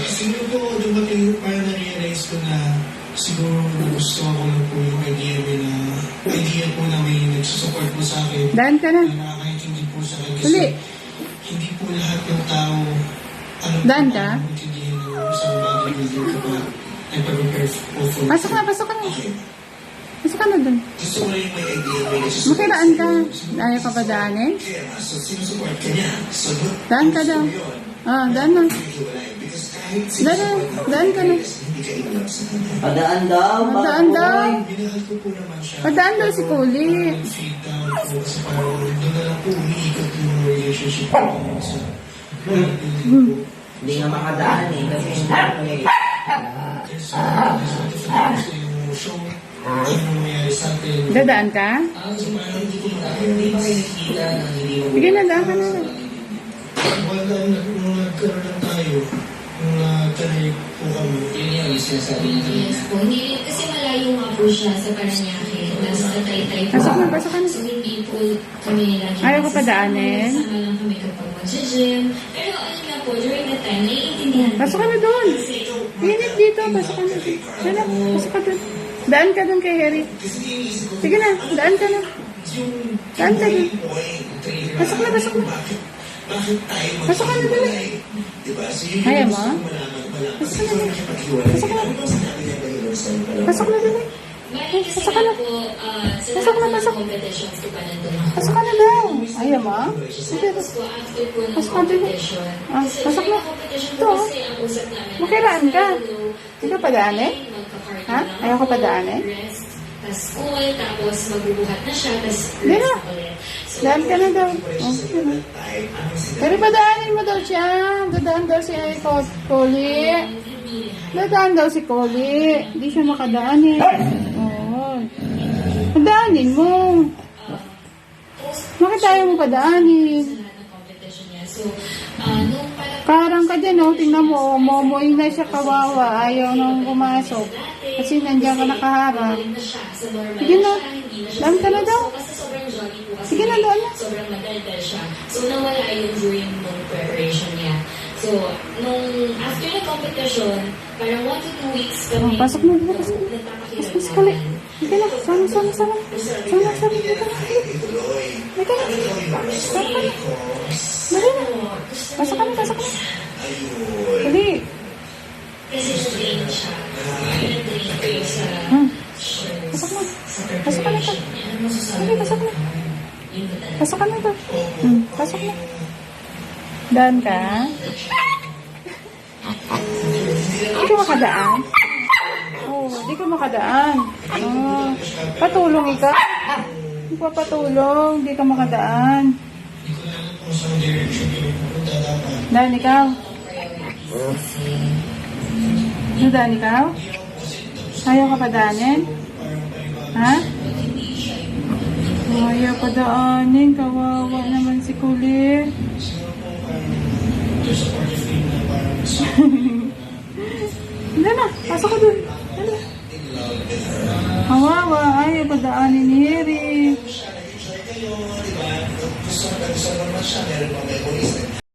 Siguro po, dumating ko para na-realize ko na siguro gusto ko lang po yung idea po na may nagsusupport po sa akin. Daan ka na. Na nakakaintindi po sa akin. Kasi Uli. hindi po lahat ng tao Daan ka? intindihin ng isang bodybuilder kapag nagpa-prepare po for... Pasok na, pasok ka na. Okay. Pasok ka na dun. Gusto ko lang yung may idea, may nagsusupport. Makiraan ka. Ayaw ka ba daanin? Kaya nga, so sinusupport ka niya. Sagot. Daan ka daw. Ah, daan na. Because kahit Daan na. Daan ka na. hindi ka iulap sa kanya. Padaan daw. Padaan daw. Minahal ko po naman siya. Padaan daw si Kuli. Feed down po kasi parang doon na lang po umiikot yung relationship ko sa bodybuilding po. Hindi nga makadaan eh. Kasi Just want to finish yung show. Ano nangyayari sa atin. Dadaan ka? So parang hindi ko hindi pa kayo nakikita na hindi mo. Sige na, daan ka na. wala nung nagkaroon lang tayo. Nung nagtanay po kami. Yun yung sinasabi niya. Yes po. Hindi, kasi malayo nga po siya sa Paranaque. Nasa Taytay po. Pasok na, pasok ka na. So, hindi po kami lagi. Ayaw ko pa daanin. Sama lang kami kapag mag-gym. Pero ano na po, during that time, naiintindihan Pasok ka na doon. Init dito. Pasok ka na. Daan na. Pasok ka doon. Daan ka doon kay Harry. Sige na. Daan ka na. Daan ka doon. Pasok na, pasok na. Bakit tayo Pasok ka na doon. Diba? So yun Kaya yung mo? gusto ko malaman. Kasi Pasok na. ikaw nakipaghiwalay. Ano bang sinabi niya ba yun sa inyo? Pasok na doon. Bali kasi Pasok ka na. nga po, sa Pasok na, lahat pasok. ng competitions, di ba nandun ako? Pasok ka na daw. Ayaw mo? Sige. Tapos po, after po ng Pasok ka doon. competition, Ah, kasi pasok during na. the competition Ito, po oh. kasi ang usap namin, Makiraan ka. Hindi ka pa daanin? magka-cardio Ha? lang Ayaw ka pa ako, daanin? rest, tas school, tapos magbubuhat na siya, tas Hindi rest na. ulit. So, Daan ka na daw. Oh, sige na. Pero padaanin mo daw siya. Dadaan daw si Koli. Dadaan daw si Koli. Hindi siya makadaanin. Oo. Padaanin mo. Bakit ayaw mo padaanin? sa lahat ng competition niya. So, nung parang Karang ka dyan, oh. Tingnan mo, oh. Momoy na siya kawawa. Ayaw nang pumasok. Kasi nandiyan ka nakaharap. bumalik na siya sa normal Sige na. siya, hindi na siya Daan ka na daw. So, kasi sobrang jolly po kasi. Sige na, daan na. Sobrang madaldal siya. So, nawala yun during nung preparation niya. So, nung after the competition, parang 1 to 2 weeks kami. Oh, pasok na dito, pasok na. nagpapakilala Mas kali. naman. Sige na, sama. Sama. Dito na. Dito na. Sama ka na. Dali na. Pasok ka na. Dali. Kasi na-train siya. Na-train kayo sa shows. Pasok na. Sa Pasok ka na to. preparation niya. Ano masasabi Sige, pasok na. Yun ba talaga? Pasok ka na to. Pasok na. Daan ka? Hindi ka makadaan? Oo, hindi ka makadaan. Oh, patulong ikaw. Hindi ka patulong, hindi ka makadaan. Hindi ko na alam kung saan direction yung pupunta dapat. Daan ikaw? Daan ikaw? Ayaw ka padaanin? Ha? Ayaw padaanin. Kawawa naman si Kulit. Siguro po parang there's a part of me na parang Hindi na, pasok ka dun. Dali. Kawawa, ayaw padaanin ni Harry. siya, nag-enjoy kayo, di ba? Gusto naman siya, meron pa memories.